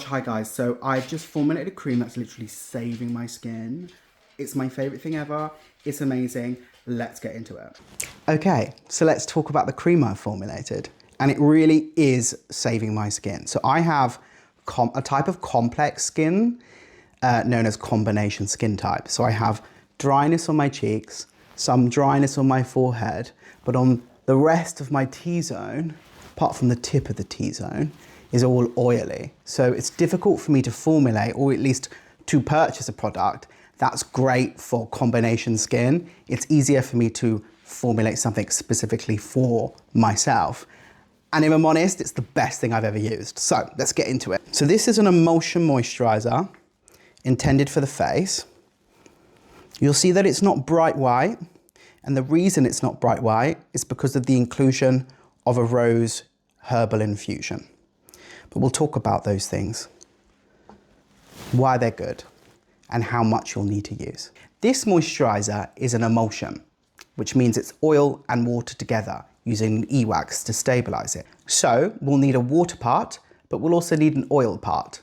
hi guys. So I've just formulated a cream that's literally saving my skin. It's my favorite thing ever. It's amazing. Let's get into it. Okay, so let's talk about the cream I've formulated. And it really is saving my skin. So I have a type of complex skin known as combination skin type. So I have dryness on my cheeks, some dryness on my forehead, but on the rest of my T-zone, apart from the tip of the T-zone, is all oily. So it's difficult for me to formulate, or at least to purchase a product that's great for combination skin. It's easier for me to formulate something specifically for myself. And if I'm honest, it's the best thing I've ever used. So let's get into it. So this is an emulsion moisturizer intended for the face. You'll see that it's not bright white. And the reason it's not bright white is because of the inclusion of a rose herbal infusion. But we'll talk about those things, why they're good, and how much you'll need to use. This moisturizer is an emulsion, which means it's oil and water together using e-wax to stabilize it. So we'll need a water part, but we'll also need an oil part.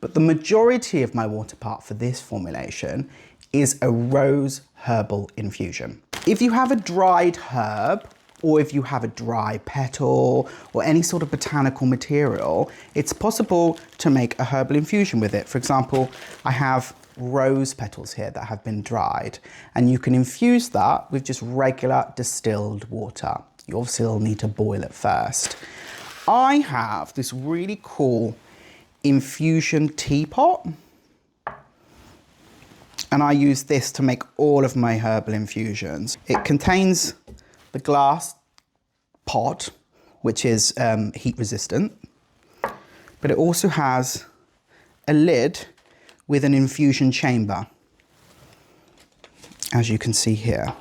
But the majority of my water part for this formulation is a rose herbal infusion. If you have a dried herb, or if you have a dry petal or any sort of botanical material, it's possible to make a herbal infusion with it. For example, I have rose petals here that have been dried, and you can infuse that with just regular distilled water. You obviously will need to boil it first. I have this really cool infusion teapot, and I use this to make all of my herbal infusions. It contains the glass pot, which is heat resistant, but it also has a lid with an infusion chamber, as you can see here.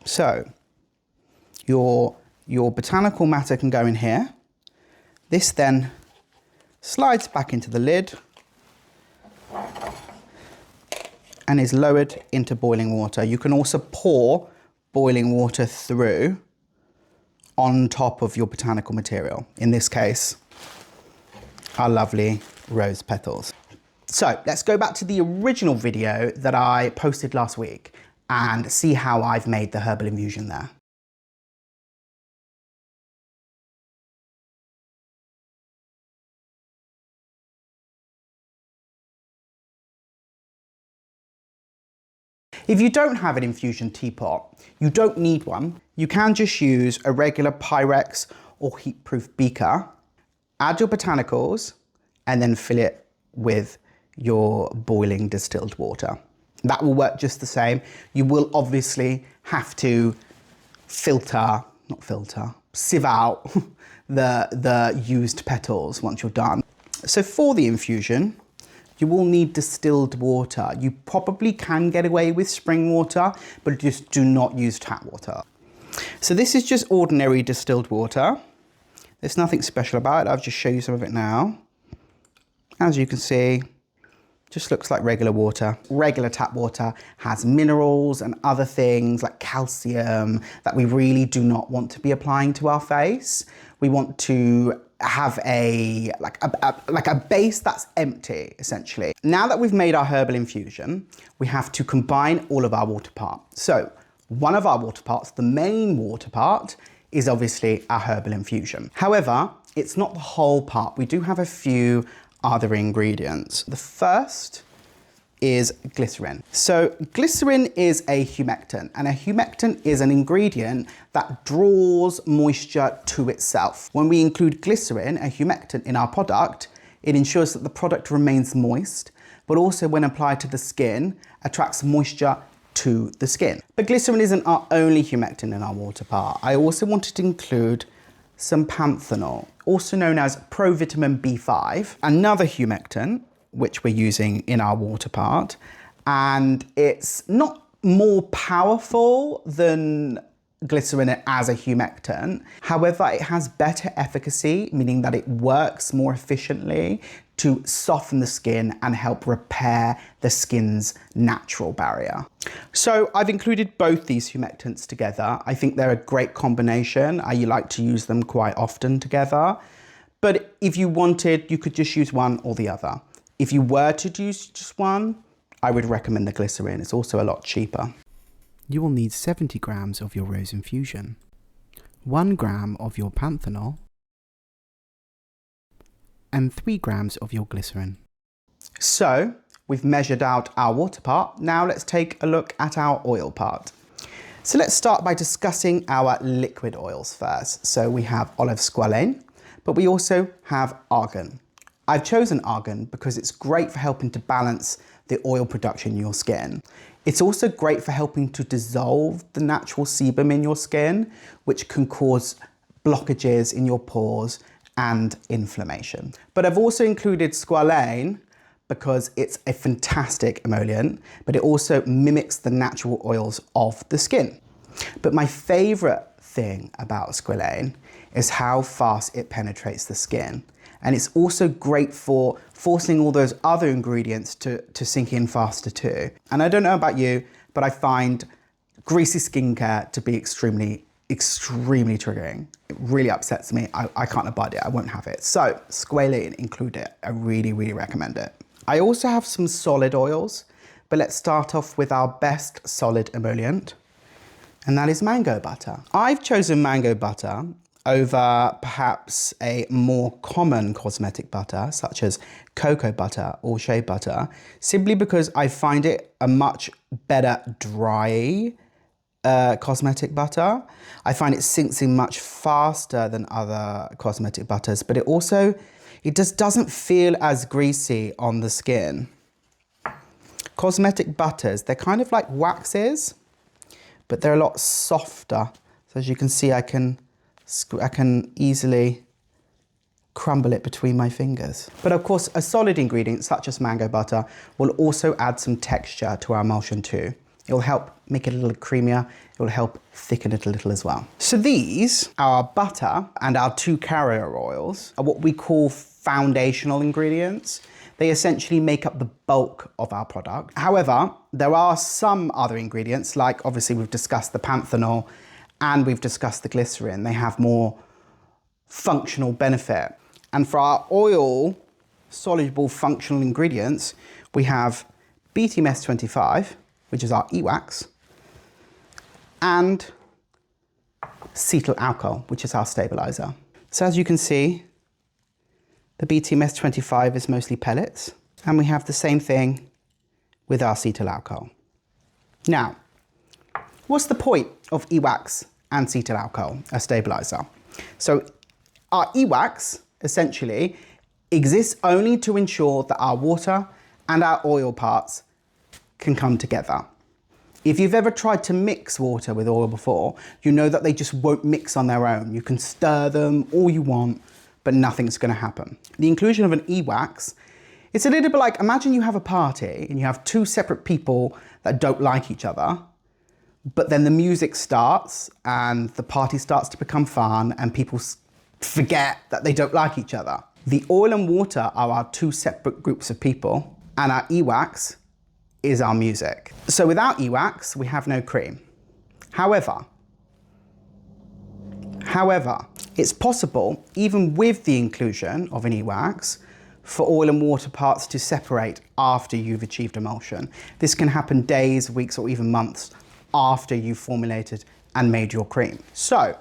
So your botanical matter can go in here. This then slides back into the lid and is lowered into boiling water. You can also pour boiling water through on top of your botanical material. In this case, our lovely rose petals. So let's go back to the original video that I posted last week and see how I've made the herbal infusion there. If you don't have an infusion teapot, you don't need one. You can just use a regular Pyrex or heat-proof beaker, add your botanicals, and then fill it with your boiling distilled water. That will work just the same. You will obviously have to sieve out the used petals once you're done. So for the infusion, you will need distilled water. You probably can get away with spring water, but just do not use tap water. So this is just ordinary distilled water. There's nothing special about it. I'll just show you some of it now. As you can see, just looks like regular water. Regular tap water has minerals and other things like calcium that we really do not want to be applying to our face. We want to have a base that's empty, essentially. Now that we've made our herbal infusion, we have to combine all of our water parts. So one of our water parts, the main water part, is obviously our herbal infusion. However, it's not the whole part. We do have a few other ingredients. The first is glycerin. So glycerin is a humectant, and a humectant is an ingredient that draws moisture to itself. When we include glycerin, a humectant, in our product, it ensures that the product remains moist, but also when applied to the skin, attracts moisture to the skin. But glycerin isn't our only humectant in our water part. I also wanted to include some panthenol, also known as provitamin B5, another humectant, which we're using in our water part, and it's not more powerful than glycerin as a humectant. However, it has better efficacy, meaning that it works more efficiently to soften the skin and help repair the skin's natural barrier. So I've included both these humectants together. I think they're a great combination. I like to use them quite often together. But if you wanted, you could just use one or the other. If you were to use just one, I would recommend the Glycerine. It's also a lot cheaper. You will need 70 grams of your rose infusion, 1 gram of your panthenol, and 3 grams of your glycerin. So, we've measured out our water part. Now let's take a look at our oil part. So let's start by discussing our liquid oils first. So we have Olive Squalane, but we also have Argan. I've chosen Argan because it's great for helping to balance the oil production in your skin. It's also great for helping to dissolve the natural sebum in your skin, which can cause blockages in your pores and inflammation. But I've also included Squalane because it's a fantastic emollient, but it also mimics the natural oils of the skin. But my favorite thing about Squalane is how fast it penetrates the skin. And it's also great for forcing all those other ingredients to sink in faster too. And I don't know about you, but I find greasy skincare to be extremely triggering. It really upsets me. I can't abide it. I won't have it. So Squalane, include it. I really recommend it. I also have some solid oils, but let's start off with our best solid emollient, and that is mango butter. I've chosen mango butter over perhaps a more common cosmetic butter, such as cocoa butter or shea butter, simply because I find it a much better dry cosmetic butter. I find it sinks in much faster than other cosmetic butters, but it just doesn't feel as greasy on the skin. Cosmetic butters, they're kind of like waxes, but they're a lot softer. So as you can see, I can easily crumble it between my fingers. But of course, a solid ingredient such as mango butter will also add some texture to our emulsion too. It will help make it a little creamier. It will help thicken it a little as well. So these, our butter and our 2 carrier oils, are what we call foundational ingredients. They essentially make up the bulk of our product. However, there are some other ingredients, like obviously we've discussed the panthenol and we've discussed the glycerin. They have more functional benefit. And for our oil soluble functional ingredients, we have BTMS25, which is our e-wax, and Cetyl Alcohol, which is our stabilizer. So as you can see, the BTMS25 is mostly pellets, and we have the same thing with our Cetyl Alcohol. Now, what's the point of e-wax and Cetyl Alcohol, a stabilizer? So our e-wax essentially exists only to ensure that our water and our oil parts can come together. If you've ever tried to mix water with oil before, you know that they just won't mix on their own. You can stir them all you want, but nothing's gonna happen. The inclusion of an e-wax, it's a little bit like, imagine you have a party and you have 2 separate people that don't like each other, but then the music starts and the party starts to become fun and people forget that they don't like each other. The oil and water are our 2 separate groups of people, and our e-wax is our music. So without e-wax, we have no cream. However, it's possible, even with the inclusion of an e-wax, for oil and water parts to separate after you've achieved emulsion. This can happen days, weeks, or even months after you've formulated and made your cream. So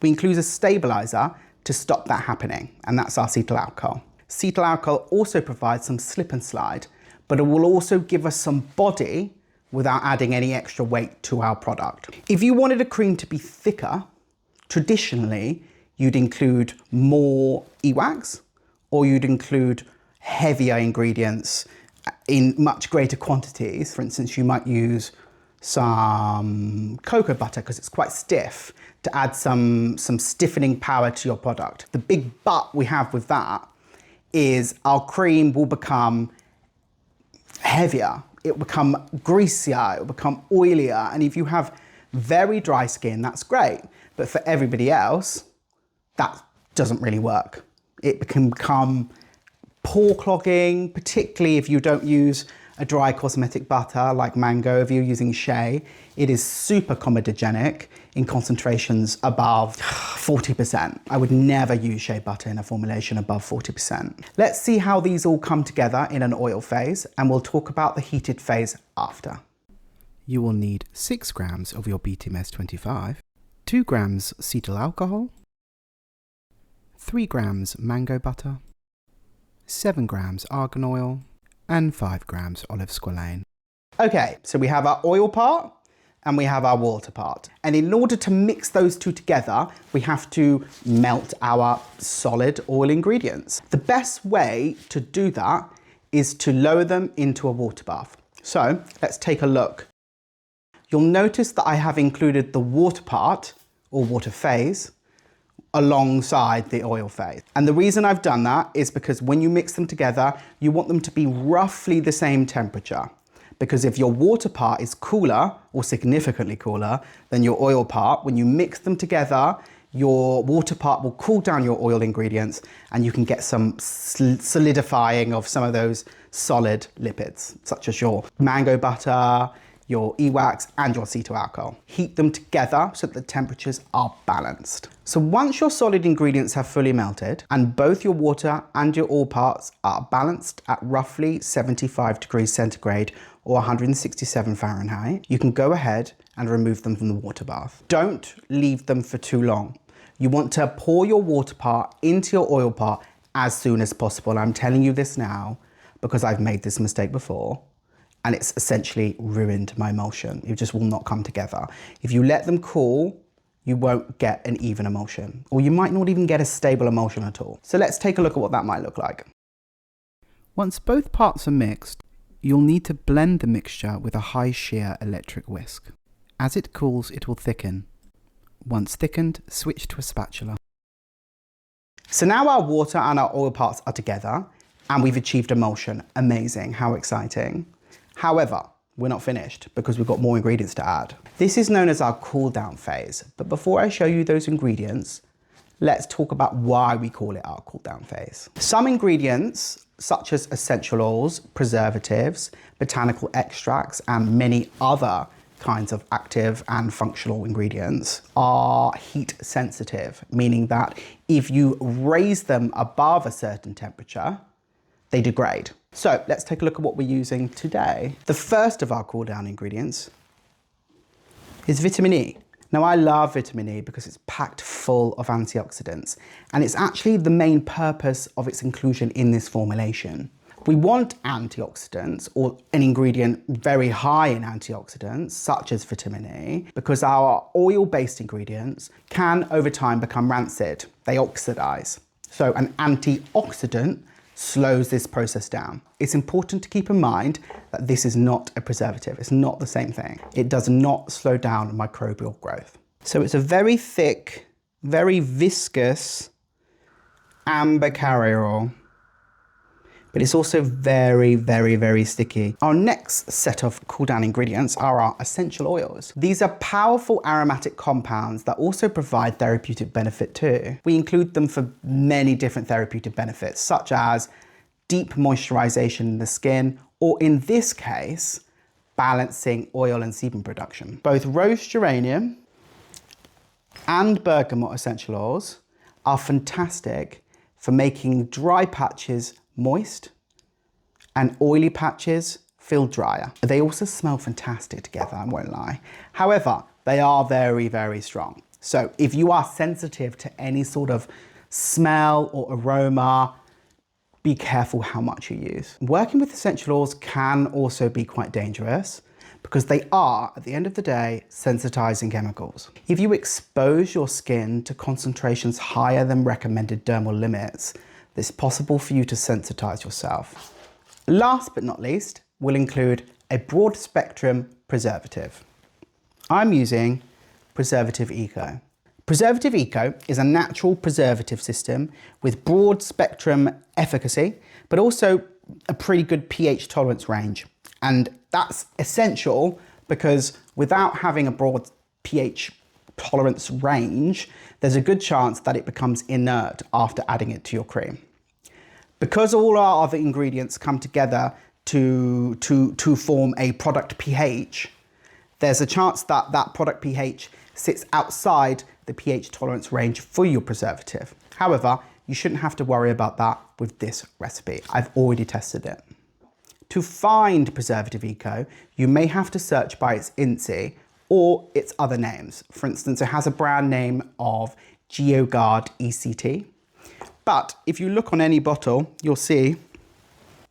we include a stabilizer to stop that happening, and that's our Cetyl Alcohol. Cetyl Alcohol also provides some slip and slide, but it will also give us some body without adding any extra weight to our product. If you wanted a cream to be thicker, traditionally, you'd include more e-wax, or you'd include heavier ingredients in much greater quantities. For instance, you might use some cocoa butter because it's quite stiff to add some stiffening power to your product. The big but we have with that is our cream will become heavier, it will become greasier, it will become oilier, and if you have very dry skin, that's great, but for everybody else, that doesn't really work. It can become pore clogging, particularly if you don't use a dry cosmetic butter like mango, if you're using shea, it is super comedogenic in concentrations above 40%. I would never use shea butter in a formulation above 40%. Let's see how these all come together in an oil phase, and we'll talk about the heated phase after. You will need 6 grams of your BTMS25, 2 grams cetyl alcohol, 3 grams mango butter, 7 grams argan oil, and 5 grams olive squalane. Okay, so we have our oil part and we have our water part. And in order to mix those two together, we have to melt our solid oil ingredients. The best way to do that is to lower them into a water bath. So let's take a look. You'll notice that I have included the water part, or water phase, alongside the oil phase. And the reason I've done that is because when you mix them together, you want them to be roughly the same temperature. Because if your water part is cooler or significantly cooler than your oil part, when you mix them together, your water part will cool down your oil ingredients and you can get some solidifying of some of those solid lipids, such as your mango butter, your e-wax and your cetyl alcohol. Heat them together so that the temperatures are balanced. So once your solid ingredients have fully melted and both your water and your oil parts are balanced at roughly 75 degrees centigrade or 167 Fahrenheit, you can go ahead and remove them from the water bath. Don't leave them for too long. You want to pour your water part into your oil part as soon as possible. I'm telling you this now because I've made this mistake before, and it's essentially ruined my emulsion. It just will not come together. If you let them cool, you won't get an even emulsion, or you might not even get a stable emulsion at all. So let's take a look at what that might look like. Once both parts are mixed, you'll need to blend the mixture with a high shear electric whisk. As it cools, it will thicken. Once thickened, switch to a spatula. So now our water and our oil parts are together, and we've achieved emulsion. Amazing, how exciting. However, we're not finished because we've got more ingredients to add. This is known as our cool down phase. But before I show you those ingredients, let's talk about why we call it our cool down phase. Some ingredients, such as essential oils, preservatives, botanical extracts, and many other kinds of active and functional ingredients, are heat sensitive, meaning that if you raise them above a certain temperature, they degrade. So let's take a look at what we're using today. The first of our cool down ingredients is vitamin E. Now I love vitamin E because it's packed full of antioxidants, and it's actually the main purpose of its inclusion in this formulation. We want antioxidants, or an ingredient very high in antioxidants, such as vitamin E, because our oil-based ingredients can over time become rancid. They oxidize. So an antioxidant slows this process down. It's important to keep in mind that this is not a preservative. It's not the same thing. It does not slow down microbial growth. So it's a very thick, very viscous amber carrier oil, but it's also very, very, very sticky. Our next set of cool down ingredients are our essential oils. These are powerful aromatic compounds that also provide therapeutic benefit too. We include them for many different therapeutic benefits, such as deep moisturization in the skin, or in this case, balancing oil and sebum production. Both rose geranium and bergamot essential oils are fantastic for making dry patches moist and oily patches feel drier. They also smell fantastic together, I won't lie. However, they are very, very strong. So if you are sensitive to any sort of smell or aroma, be careful how much you use. Working with essential oils can also be quite dangerous because they are, at the end of the day, sensitizing chemicals. If you expose your skin to concentrations higher than recommended dermal limits, it's possible for you to sensitize yourself. Last but not least, we'll include a broad spectrum preservative. I'm using Preservative Eco. Preservative Eco is a natural preservative system with broad spectrum efficacy, but also a pretty good pH tolerance range. And that's essential because without having a broad pH tolerance range, there's a good chance that it becomes inert after adding it to your cream. Because all our other ingredients come together to form a product pH, there's a chance that that product pH sits outside the pH tolerance range for your preservative. However, you shouldn't have to worry about that with this recipe. I've already tested it. To find Preservative Eco, you may have to search by its INSI or its other names. For instance, it has a brand name of Geogard ECT. But if you look on any bottle, you'll see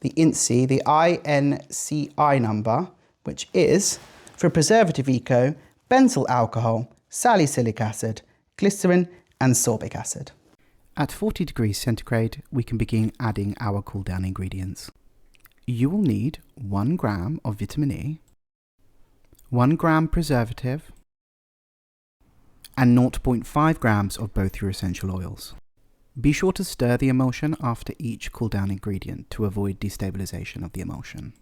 the INSI, the INCI number, which is for Preservative Eco, benzyl alcohol, salicylic acid, glycerin, and sorbic acid. At 40 degrees centigrade, we can begin adding our cool down ingredients. You will need 1 gram of vitamin E, 1 gram preservative, and 0.5 grams of both your essential oils. Be sure to stir the emulsion after each cool down ingredient to avoid destabilization of the emulsion.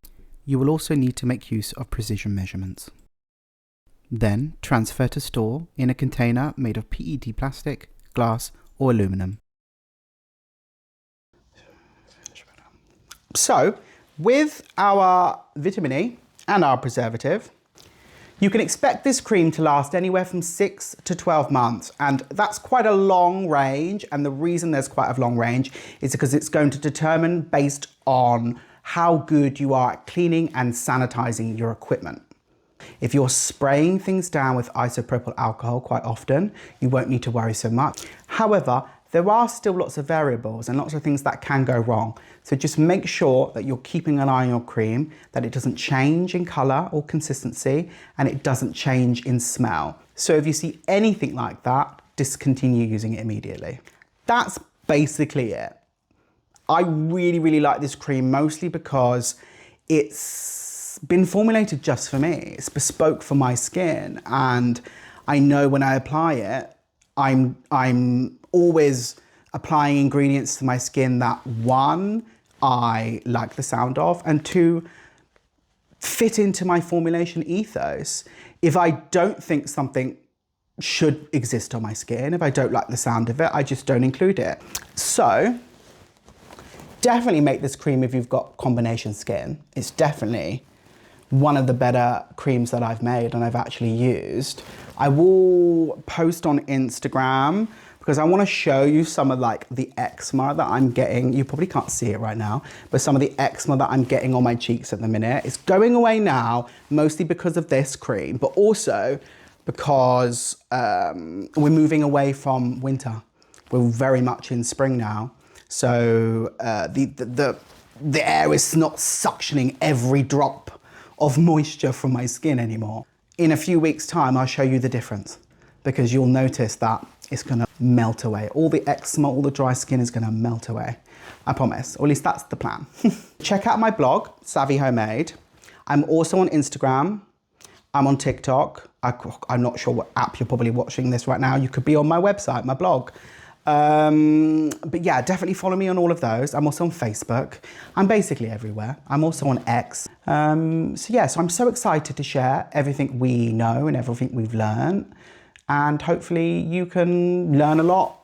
You will also need to make use of precision measurements. Then transfer to store in a container made of PET plastic, glass, or aluminum. So, with our vitamin E and our preservative, you can expect this cream to last anywhere from 6 to 12 months. And that's quite a long range. And the reason there's quite a long range is because it's going to determine based on how good you are at cleaning and sanitizing your equipment. If you're spraying things down with isopropyl alcohol quite often, you won't need to worry so much. However, there are still lots of variables and lots of things that can go wrong. So just make sure that you're keeping an eye on your cream, that it doesn't change in color or consistency, and it doesn't change in smell. So if you see anything like that, discontinue using it immediately. That's basically it. I really, really like this cream, mostly because it's been formulated just for me. It's bespoke for my skin, and I know when I apply it, I'm always applying ingredients to my skin that, one, I like the sound of, and two, fit into my formulation ethos. If I don't think something should exist on my skin, if I don't like the sound of it, I just don't include it. So definitely make this cream if you've got combination skin. It's definitely one of the better creams that I've made and I've actually used. I will post on Instagram because I want to show you some of like the eczema that I'm getting. You probably can't see it right now, but some of the eczema that I'm getting on my cheeks at the minute. It's going away now, mostly because of this cream, but also because we're moving away from winter. We're very much in spring now. So the air is not suctioning every drop of moisture from my skin anymore. In a few weeks' time, I'll show you the difference because you'll notice that it's gonna melt away. All the eczema, all the dry skin is gonna melt away. I promise, or at least that's the plan. Check out my blog, Savvy Homemade. I'm also on Instagram. I'm on TikTok. I'm not sure what app you're probably watching this right now. You could be on my website, my blog. But yeah, definitely follow me on all of those. I'm also on Facebook. I'm basically everywhere. I'm also on X. So yeah, so I'm so excited to share everything we know and everything we've learned. And hopefully you can learn a lot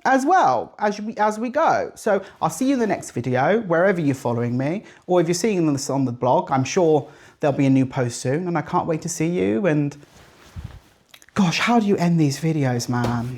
as well as we go. So I'll see you in the next video, wherever you're following me, or if you're seeing this on the blog, I'm sure there'll be a new post soon and I can't wait to see you. And gosh, how do you end these videos, man?